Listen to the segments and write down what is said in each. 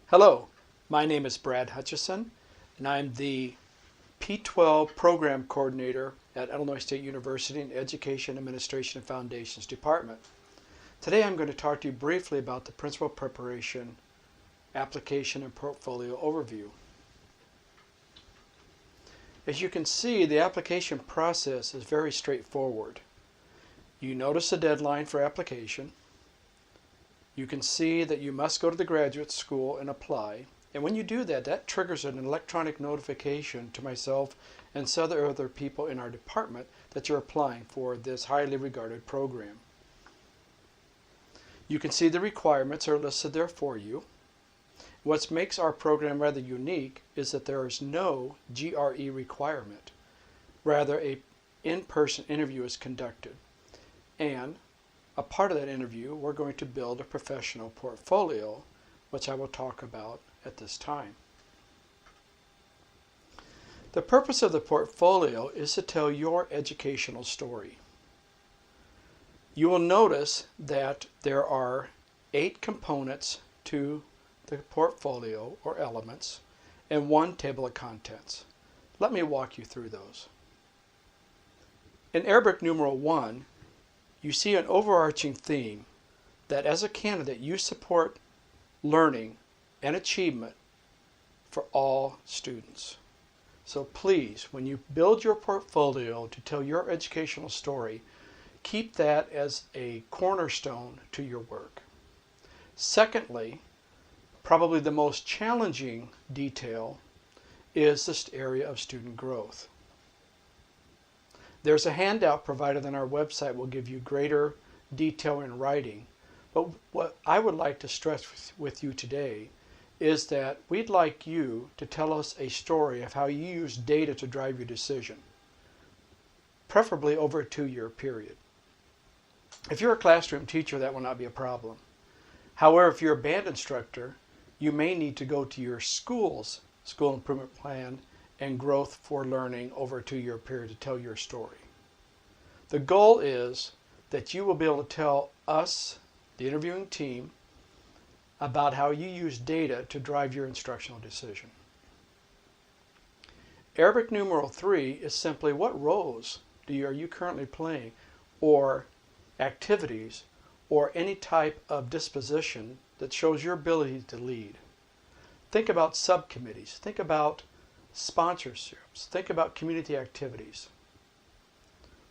Hello, my name is Brad Hutchison, and I'm the P12 Program Coordinator at Illinois State University in Education, Administration, and Foundations Department. Today I'm going to talk to you briefly about the Principal Preparation, Application, and Portfolio Overview. As you can see, the application process is very straightforward. You notice the deadline for application. You can see that you must go to the graduate school and apply. And when you do that, that triggers an electronic notification to myself and several other people in our department that you're applying for this highly regarded program. You can see the requirements are listed there for you. What makes our program rather unique is that there is no GRE requirement. Rather, an in-person interview is conducted. And a part of that interview, we're going to build a professional portfolio, which I will talk about at this time. The purpose of the portfolio is to tell your educational story. You will notice that there are 8 components to the portfolio or elements and 1 table of contents. Let me walk you through those. In Arabic numeral 1, you see an overarching theme that as a candidate you support learning and achievement for all students. So please, when you build your portfolio to tell your educational story, keep that as a cornerstone to your work. Secondly, probably the most challenging detail is this area of student growth. There's a handout provided on our website will give you greater detail in writing. But what I would like to stress with you today is that we'd like you to tell us a story of how you use data to drive your decision, preferably over a 2-year period. If you're a classroom teacher, that will not be a problem. However, if you're a band instructor, you may need to go to your school's school improvement plan and growth for learning over a 2-year period to tell your story. The goal is that you will be able to tell us, the interviewing team, about how you use data to drive your instructional decision. Arabic numeral 3 is simply what roles are you currently playing, or activities, or any type of disposition that shows your ability to lead. Think about subcommittees. Think about sponsorships. Think about community activities.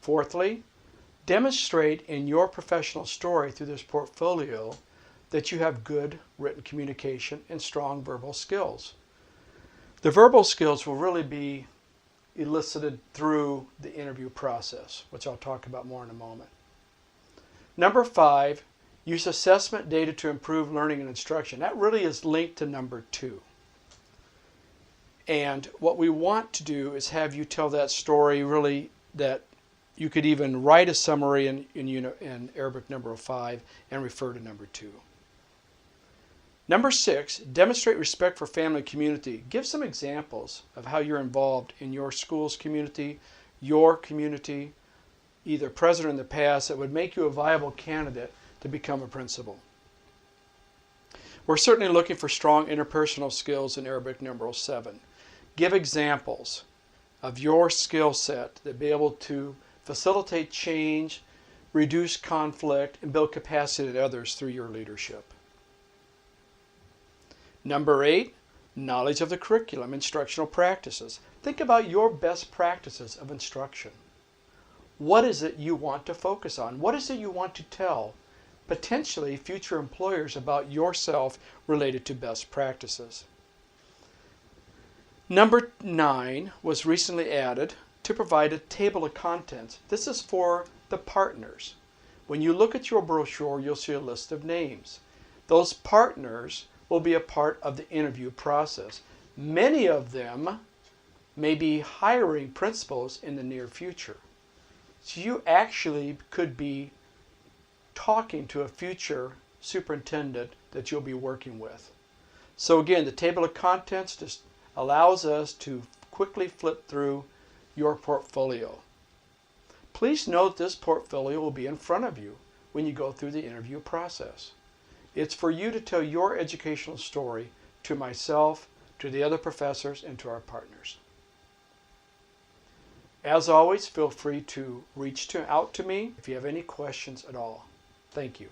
Fourthly, demonstrate in your professional story through this portfolio that you have good written communication and strong verbal skills. The verbal skills will really be elicited through the interview process, which I'll talk about more in a moment. Number 5, use assessment data to improve learning and instruction. That really is linked to number 2. And what we want to do is have you tell that story really that you could even write a summary in Arabic number 5 and refer to number 2. Number 6, demonstrate respect for family and community. Give some examples of how you're involved in your school's community, either present or in the past, that would make you a viable candidate to become a principal. We're certainly looking for strong interpersonal skills in Arabic numeral 7. Give examples of your skill set that be able to facilitate change, reduce conflict, and build capacity in others through your leadership. Number 8, knowledge of the curriculum, instructional practices. Think about your best practices of instruction. What is it you want to focus on? What is it you want to tell potentially future employers about yourself related to best practices? Number 9 was recently added to provide a table of contents. This is for the partners. When you look at your brochure, you'll see a list of names. Those partners will be a part of the interview process. Many of them may be hiring principals in the near future. So you actually could be talking to a future superintendent that you'll be working with. So again, the table of contents just allows us to quickly flip through your portfolio. Please note this portfolio will be in front of you when you go through the interview process. It's for you to tell your educational story to myself, to the other professors, and to our partners. As always, feel free to reach out to me if you have any questions at all. Thank you.